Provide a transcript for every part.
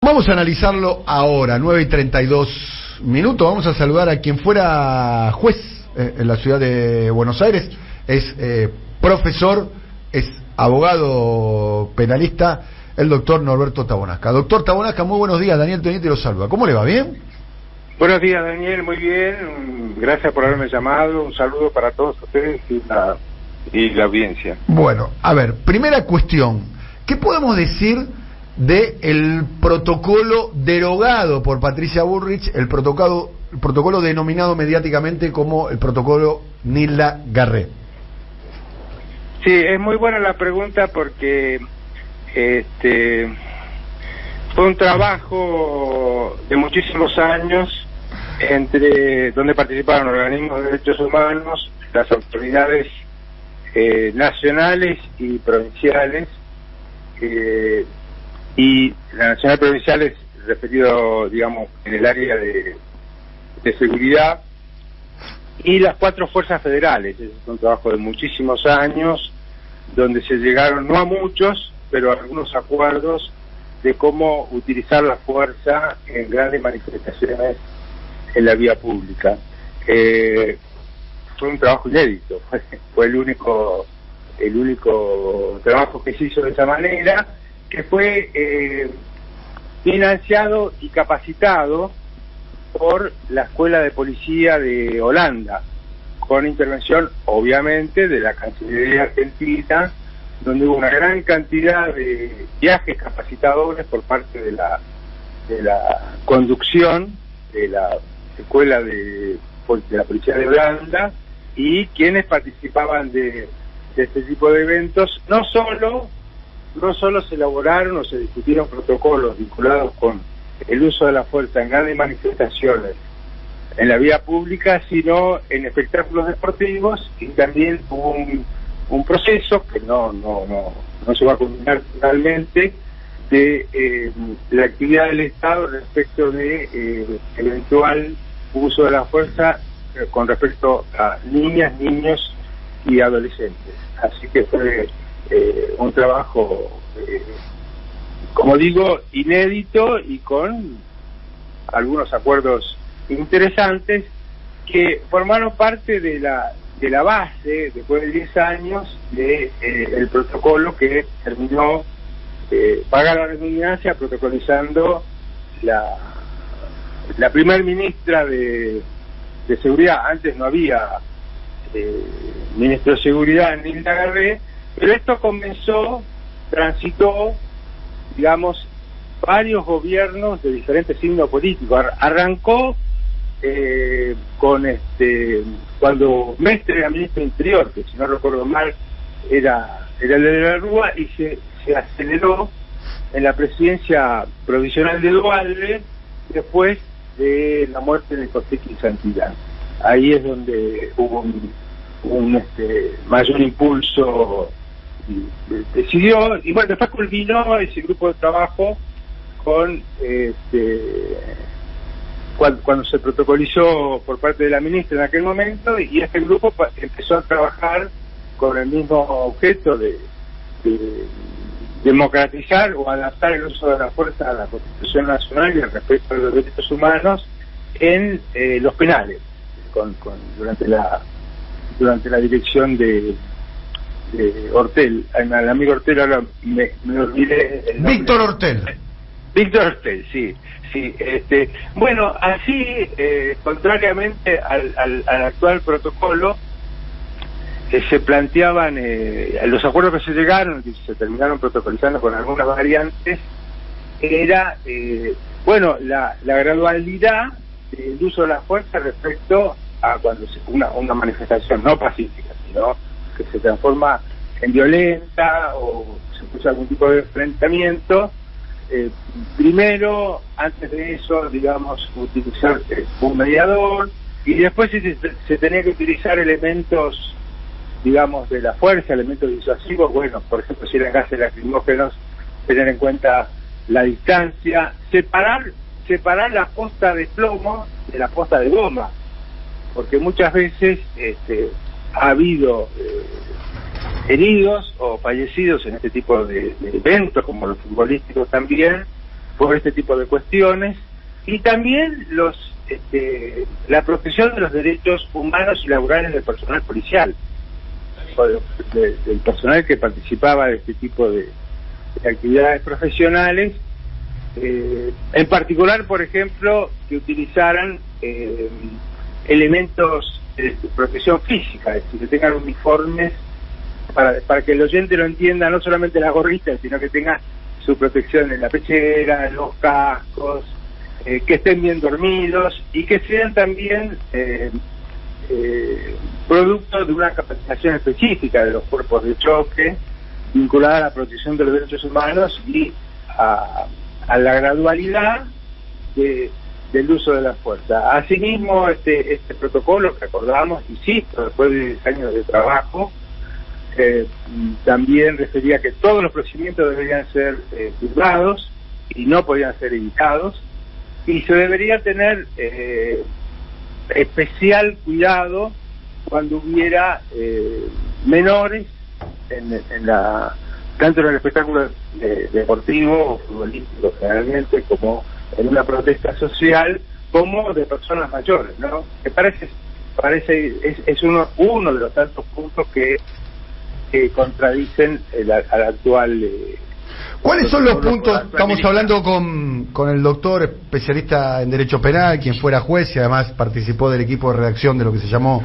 Vamos a analizarlo ahora, 9:32. Vamos a saludar a quien fuera juez en la ciudad de Buenos Aires. Es profesor, es abogado penalista, el doctor Norberto Tabonasca. Doctor Tabonasca, muy buenos días. Daniel Teniente lo saluda. ¿Cómo le va? ¿Bien? Buenos días, Daniel. Muy bien. Gracias por haberme llamado. Un saludo para todos ustedes y la audiencia. Bueno, a ver, primera cuestión. ¿Qué podemos decir del protocolo derogado por Patricia Bullrich, el protocolo denominado mediáticamente como el protocolo Nilda Garré? Sí, es muy buena la pregunta porque fue un trabajo de muchísimos años donde participaron organismos de derechos humanos, las autoridades nacionales y provinciales, y la nacional y provinciales referido, digamos, en el área de seguridad, y las 4 fuerzas federales. Es un trabajo de muchísimos años donde se llegaron, no a muchos, pero a algunos acuerdos de cómo utilizar la fuerza en grandes manifestaciones en la vía pública. Fue un trabajo inédito, fue el único trabajo que se hizo de esa manera, que fue financiado y capacitado por la Escuela de Policía de Holanda, con intervención obviamente de la Cancillería Argentina, donde hubo una gran cantidad de viajes capacitadores por parte de la conducción de la Escuela de la Policía de Holanda, y quienes participaban de este tipo de eventos. No solo se elaboraron o se discutieron protocolos vinculados con el uso de la fuerza en grandes manifestaciones en la vía pública, sino en espectáculos deportivos, y también hubo un proceso que no se va a culminar finalmente, de la actividad del Estado respecto de eventual uso de la fuerza con respecto a niñas, niños y adolescentes. Así que fue un trabajo, como digo, inédito, y con algunos acuerdos interesantes que formaron parte de la base, después de 10 años, de el protocolo que terminó, paga la redundancia, protocolizando la primer ministra de Seguridad. Antes no había ministro de Seguridad, Nilda Garré, pero esto transitó, digamos, varios gobiernos de diferentes signos políticos. Arrancó con cuando Mestre era ministro del Interior, que si no recuerdo mal era el de la Rúa, y se aceleró en la presidencia provisional de Duhalde después de la muerte de Costequi y Santillán. Ahí es donde hubo un mayor impulso, decidió, y bueno, después culminó ese grupo de trabajo con cuando se protocolizó por parte de la ministra en aquel momento, y este grupo empezó a trabajar con el mismo objeto de democratizar o adaptar el uso de la fuerza a la Constitución Nacional y al respeto de los derechos humanos en los penales, durante la dirección de Ortel. Al amigo Ortel, ahora me olvidé el nombre. Víctor Ortel, sí. Bueno, así, contrariamente al actual protocolo, se planteaban los acuerdos que se llegaron, que se terminaron protocolizando con algunas variantes, era la gradualidad del uso de la fuerza respecto a cuando una manifestación no pacífica, sino que se transforma en violenta o se produce algún tipo de enfrentamiento. Primero, antes de eso, digamos, utilizar un mediador, y después se tenía que utilizar elementos, digamos, de la fuerza, elementos disuasivos. Bueno, por ejemplo, si eran gases lacrimógenos, tener en cuenta la distancia, separar la posta de plomo de la posta de goma, porque muchas veces ha habido heridos o fallecidos en este tipo de eventos, como los futbolísticos también, por este tipo de cuestiones, y también la protección de los derechos humanos y laborales del personal policial, del personal que participaba de este tipo de actividades profesionales, en particular, por ejemplo, que utilizaran elementos de protección física, es decir, que tengan uniformes, para que el oyente lo entienda, no solamente la gorrita, sino que tenga su protección en la pechera, en los cascos, que estén bien dormidos y que sean también producto de una capacitación específica de los cuerpos de choque vinculada a la protección de los derechos humanos y a la gradualidad del uso de la fuerza. Asimismo, este protocolo que acordamos, insisto, después de 10 años de trabajo, también refería que todos los procedimientos deberían ser firmados y no podían ser evitados, y se debería tener especial cuidado cuando hubiera menores tanto en el espectáculo deportivo o futbolístico generalmente, como en una protesta social, como de personas mayores, ¿no? Que parece es uno de los tantos puntos que contradicen al actual. ¿Cuáles son los puntos? Estamos hablando con el doctor especialista en Derecho Penal, quien fuera juez y además participó del equipo de redacción de lo que se llamó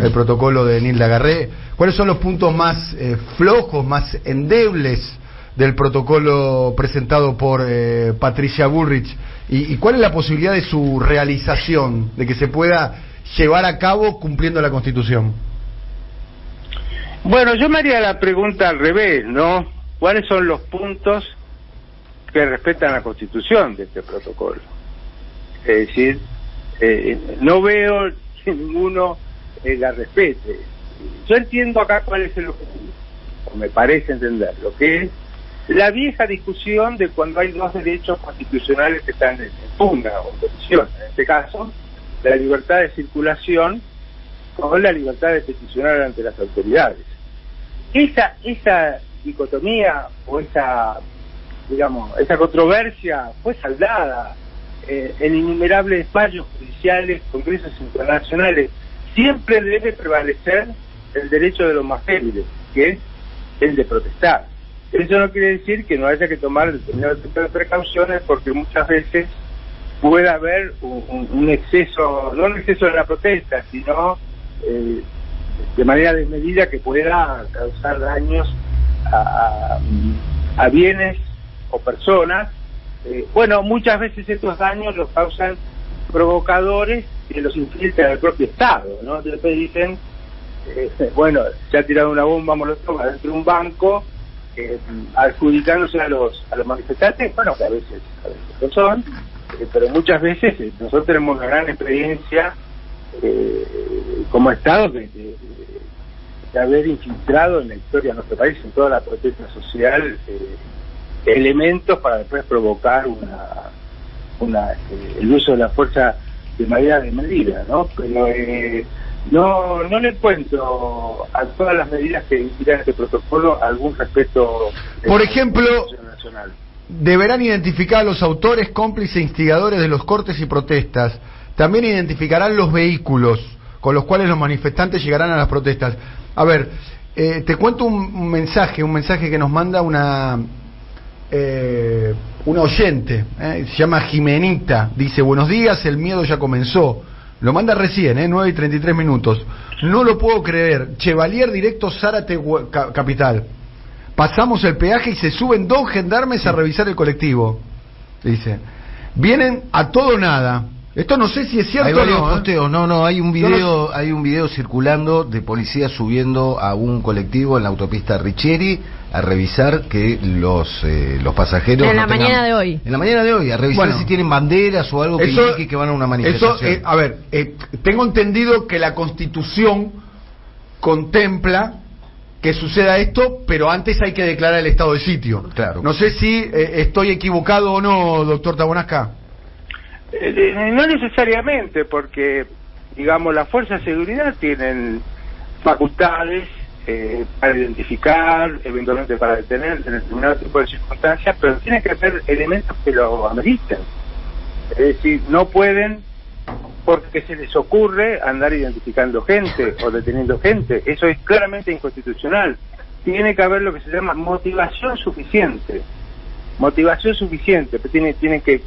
el protocolo de Nilda Garré. ¿Cuáles son los puntos más flojos, más endebles del protocolo presentado por Patricia Bullrich? ¿Y cuál es la posibilidad de su realización, de que se pueda llevar a cabo cumpliendo la Constitución? Bueno, yo me haría la pregunta al revés, ¿no? ¿Cuáles son los puntos que respetan la Constitución de este protocolo? Es decir, no veo que ninguno la respete. Yo entiendo acá cuál es el objetivo, o me parece entender, lo que es la vieja discusión de cuando hay dos derechos constitucionales que están en pugna o en tensión. En este caso, la libertad de circulación con la libertad de peticionar ante las autoridades. Esa dicotomía o esa controversia fue saldada en innumerables fallos judiciales, congresos internacionales. Siempre debe prevalecer el derecho de los más débiles, que es el de protestar. Eso no quiere decir que no haya que tomar determinadas precauciones, porque muchas veces puede haber un exceso, no un exceso de la protesta, sino de manera desmedida que pueda causar daños a bienes o personas. Bueno, muchas veces estos daños los causan provocadores que los infiltran el propio Estado, ¿no? Después dicen, bueno, se ha tirado una bomba molotov dentro de un banco, adjudicándose a los manifestantes. Bueno, que a veces lo son, pero muchas veces nosotros tenemos una gran experiencia como Estado de haber infiltrado en la historia de nuestro país, en toda la protesta social, elementos para después provocar el uso de la fuerza de manera desmedida, ¿no? Pero no le encuentro a todas las medidas que inspiran este protocolo algún respeto. Por ejemplo, deberán identificar a los autores, cómplices e instigadores de los cortes y protestas. También identificarán los vehículos con los cuales los manifestantes llegarán a las protestas. A ver, te cuento un mensaje que nos manda una oyente, se llama Jimenita. Dice: buenos días, el miedo ya comenzó. Lo manda recién, 9:33. No lo puedo creer. Chevalier directo Zárate Capital. Pasamos el peaje y se suben 2 gendarmes a revisar el colectivo. Dice: vienen a todo o nada. Esto no sé si es cierto o no. Posteos. No, hay un video circulando de policías subiendo a un colectivo en la autopista Richieri a revisar que los pasajeros... En la mañana de hoy. En la mañana de hoy, a revisar si tienen banderas o algo que indique que van a una manifestación. A ver, tengo entendido que la Constitución contempla que suceda esto, pero antes hay que declarar el estado de sitio. Claro. No sé si estoy equivocado o no, doctor Tabonasca. No necesariamente, porque, digamos, las fuerzas de seguridad tienen facultades para identificar, eventualmente para detener en determinado tipo de circunstancias, pero tiene que haber elementos que lo ameriten. Es decir, no pueden, porque se les ocurre, andar identificando gente o deteniendo gente. Eso es claramente inconstitucional. Tiene que haber lo que se llama motivación suficiente. Motivación suficiente. Tienen que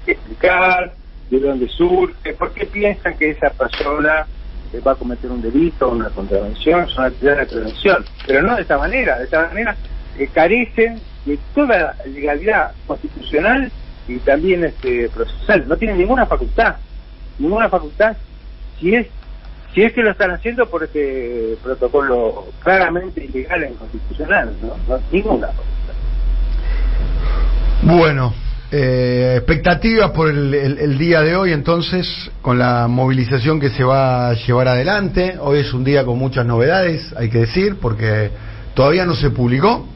explicar de dónde surge, por qué piensan que esa persona va a cometer un delito, una contravención, son actividades de prevención. Pero no de esta manera. De esta manera carecen de toda legalidad constitucional y también procesal. No tienen ninguna facultad. Si es que lo están haciendo por este protocolo claramente ilegal e inconstitucional, no ninguna facultad. Bueno, expectativas por el día de hoy, entonces, con la movilización que se va a llevar adelante. Hoy es un día con muchas novedades, hay que decir, porque todavía no se publicó,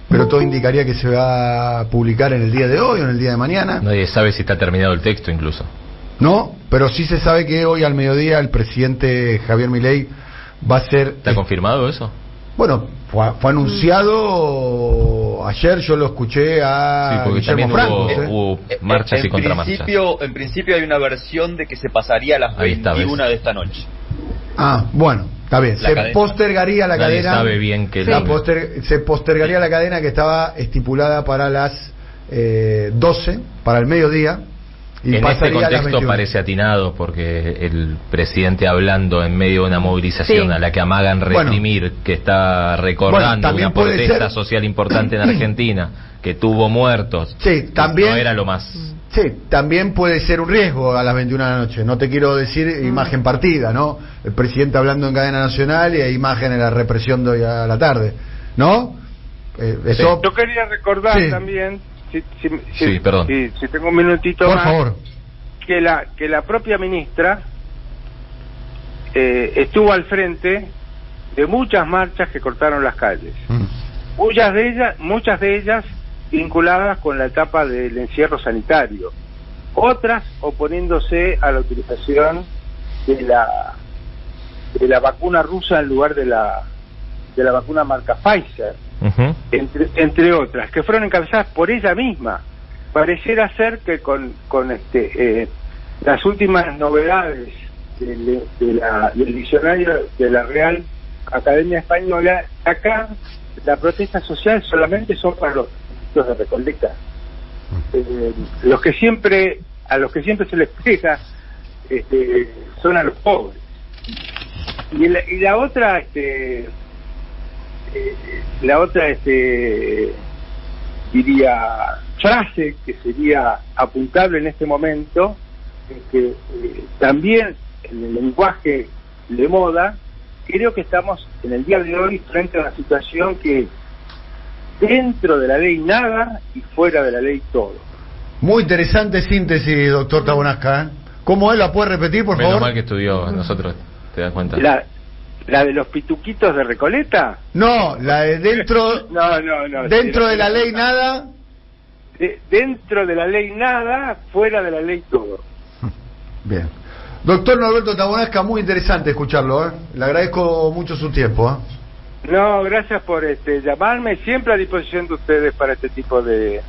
pero todo indicaría que se va a publicar en el día de hoy o en el día de mañana. Nadie sabe si está terminado el texto incluso. No, pero sí se sabe que hoy al mediodía el presidente Javier Milei va a ser... ¿Está confirmado eso? Bueno, fue anunciado ayer, yo lo escuché a sí, porque Guillermo también Franco. Hubo marchas y contramarchas. En principio hay una versión de que se pasaría a las 21 de esta noche. Ah, bueno, está bien. Se postergaría la cadena. Sabe bien que se postergaría la cadena que estaba estipulada para las 12, para el mediodía. Y en este contexto parece atinado porque el presidente hablando en medio de una movilización a la que amagan reprimir, que está recordando una protesta social importante en Argentina, que tuvo muertos, también, no era lo más. Sí, también puede ser un riesgo a las 21 de la noche. No te quiero decir imagen partida, ¿no? El presidente hablando en cadena nacional y hay imagen en la represión de hoy a la tarde, ¿no? Eso. Yo quería recordar también. Perdón. Si tengo un minutito por más, favor. que la propia ministra estuvo al frente de muchas marchas que cortaron las calles. Muchas de ellas vinculadas con la etapa del encierro sanitario, otras oponiéndose a la utilización de la vacuna rusa en lugar de la vacuna marca Pfizer. Entre otras, que fueron encabezadas por ella misma. Pareciera ser que con las últimas novedades del diccionario de la Real Academia Española, acá la protesta social solamente son para los de Recoleta, a los que siempre se les pega son a los pobres. Y la otra diría frase que sería apuntable en este momento es que también en el lenguaje de moda creo que estamos en el día de hoy frente a una situación que dentro de la ley nada y fuera de la ley todo. Muy interesante síntesis, doctor Tabonasca. ¿Cómo es? ¿La puede repetir, por favor? Menos mal que estudió nosotros, ¿te das cuenta? ¿La de los pituquitos de Recoleta? No, la de dentro... no. ¿Dentro de la ley nada? Dentro de la ley nada, fuera de la ley todo. Bien. Doctor Norberto Tabonasca, muy interesante escucharlo, ¿eh? Le agradezco mucho su tiempo, ¿eh? No, gracias por llamarme, siempre a disposición de ustedes para este tipo de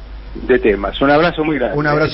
temas. Un abrazo muy grande. Un abrazo.